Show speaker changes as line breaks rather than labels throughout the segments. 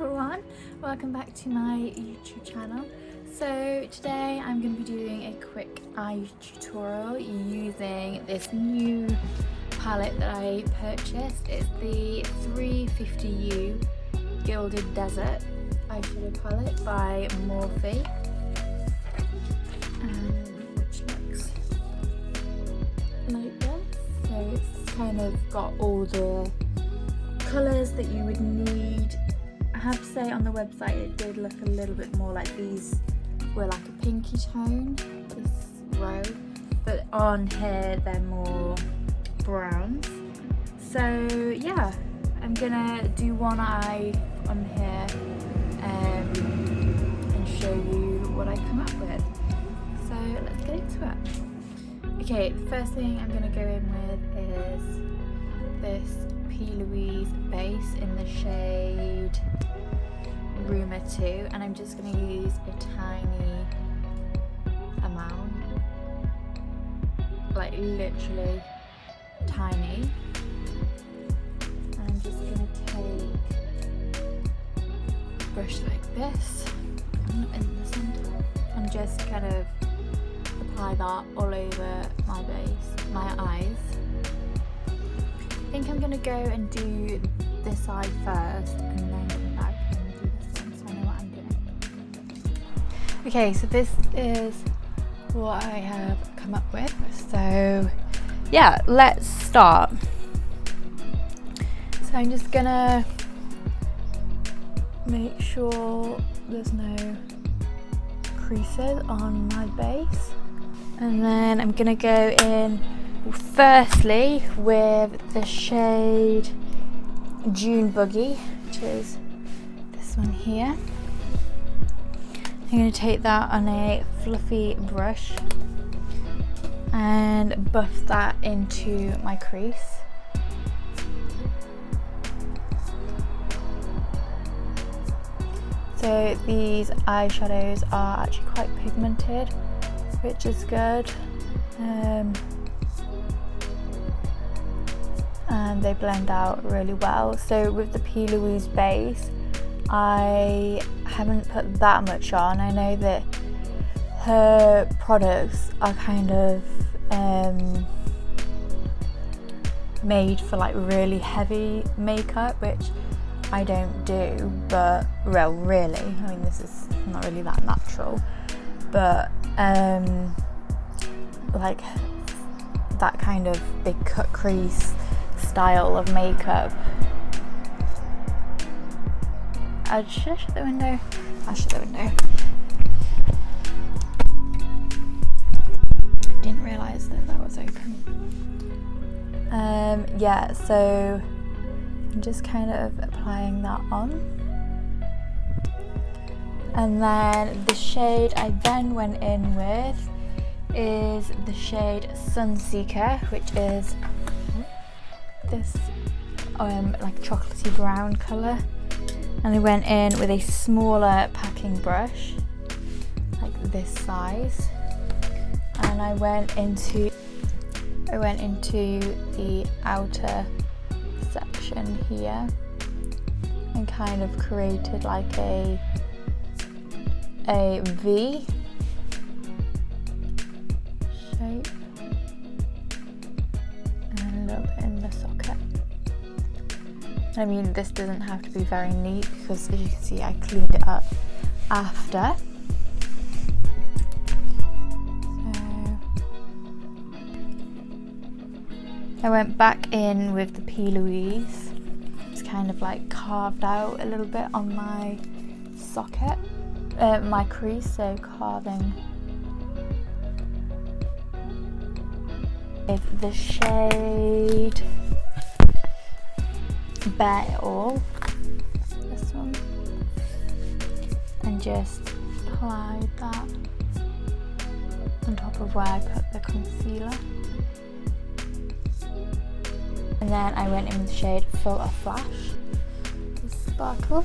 everyone, welcome back to my YouTube channel. So today I'm going to be doing a quick eye tutorial using this new palette that I purchased. It's the 350U Gilded Desert eyeshadow palette by MORPHE, which looks like this. So it's kind of got all the colours that you would need. I have to say on the website it did look a little bit more like these were like a pinky tone, this row, but on here they're more browns. So yeah, I'm gonna do one eye on here and show you what I come up with. So let's get into it. Okay, the first thing I'm gonna go in with is this P. Louise base in the shade Rumor 2, and I'm just going to use a tiny amount, like literally tiny, and I'm just going to take a brush like this in the centre and just kind of apply that all over my base, my eyes. I think I'm going to go and do this side first and then come back and do this one so I know what I'm doing. Okay, so this is what I have come up with. So yeah, let's start. So I'm just going to make sure there's no creases on my base. And then I'm going to go in firstly with the shade June Boogie, which is this one here. I'm going to take that on a fluffy brush and buff that into my crease. So these eyeshadows are actually quite pigmented, which is good. And they blend out really well. So with the P. Louise base, I haven't put that much on. I know that her products are kind of made for like really heavy makeup, which I don't do, but well, really, I mean, this is not really that natural, but like that kind of big cut crease style of makeup. Should I shut the window? I'll shut the window. I didn't realise that was open. Yeah, so I'm just kind of applying that on. And then the shade I then went in with is the shade Sunseeker, which is this like chocolatey brown colour, and I went in with a smaller packing brush like this size, and I went into the outer section here and kind of created like a V shape and a little bit in the socket. I mean, this doesn't have to be very neat because, as you can see, I cleaned it up after. So I went back in with the P. Louise. It's kind of like carved out a little bit on my socket, my crease, so carving with the shade Bare It All, this one, and just applied that on top of where I put the concealer. And then I went in with the shade Full of Flash, the sparkle.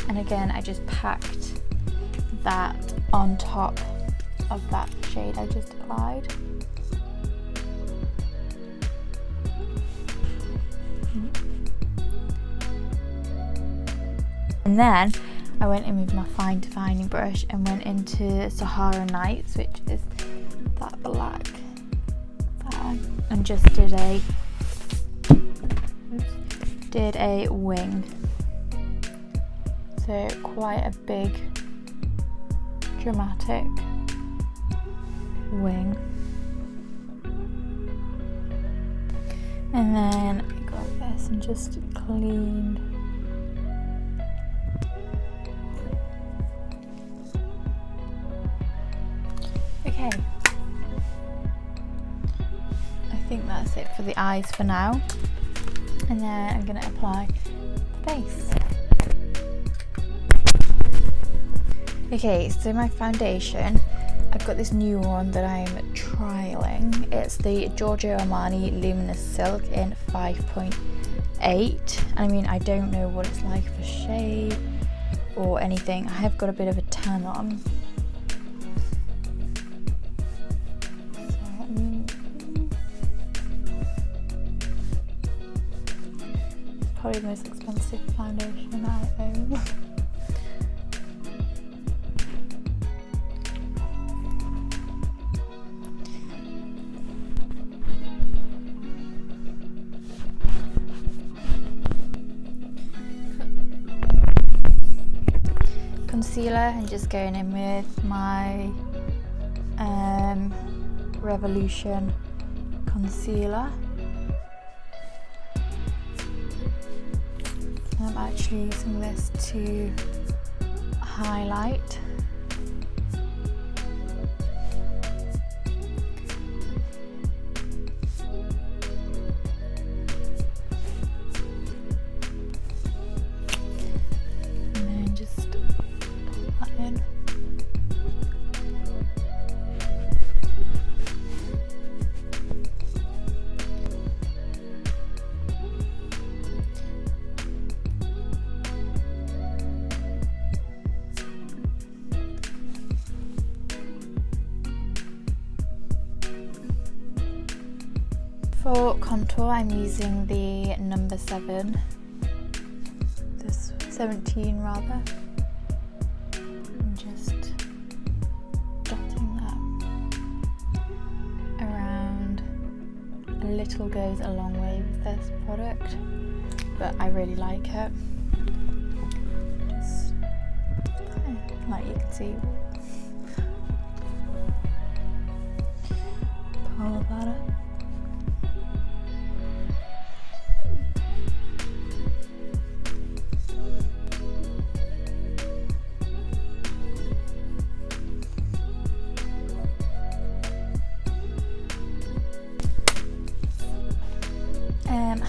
And again, I just packed that on top of that shade I just applied. And then I went in with my fine defining brush and went into Sahara Nights, which is that black there, and just did a wing. So quite a big dramatic wing. And then I got this and just cleaned okay. I think that's it for the eyes for now. And then I'm going to apply the base. Okay, so my foundation, I've got this new one that I'm trialing. It's the Giorgio Armani Luminous Silk in 5.8. I mean, I don't know what it's like for shade or anything. I have got a bit of a tan on. It's probably the most expensive foundation I own. Concealer and just going in with my Revolution concealer. I'm actually using this to highlight. For contour, I'm using the number 7, this 17 rather, and just dotting that around. A little goes a long way with this product, but I really like it. Just like you can see, pull that up.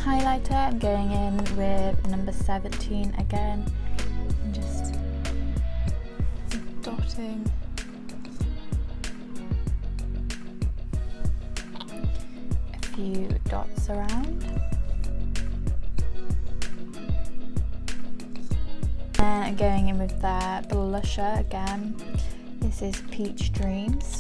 Highlighter, I'm going in with number 17 again, and just dotting a few dots around. And I'm going in with the blusher again. This is Peach Dreams.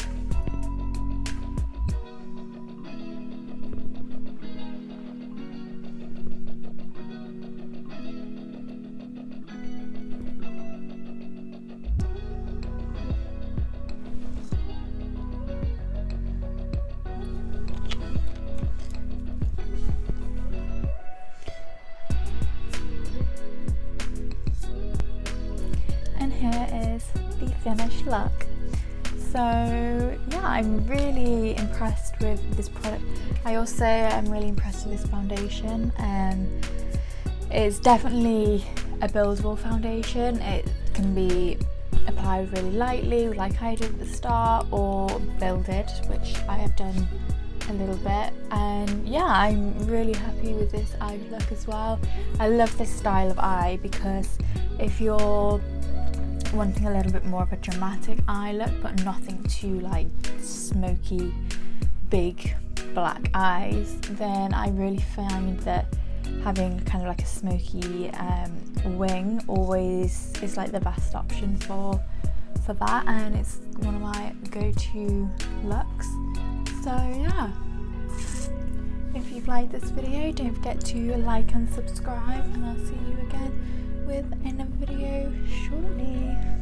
Here is the finished look. So yeah, I'm really impressed with this product. I also am really impressed with this foundation. It's definitely a buildable foundation. It can be applied really lightly like I did at the start, or builded, which I have done a little bit. And yeah, I'm really happy with this eye look as well. I love this style of eye because if you're wanting a little bit more of a dramatic eye look but nothing too like smoky big black eyes, then I really find that having kind of like a smoky wing always is like the best option for that, and it's one of my go-to looks. So yeah, if you've liked this video, don't forget to like and subscribe, and I'll see you again with another video shortly.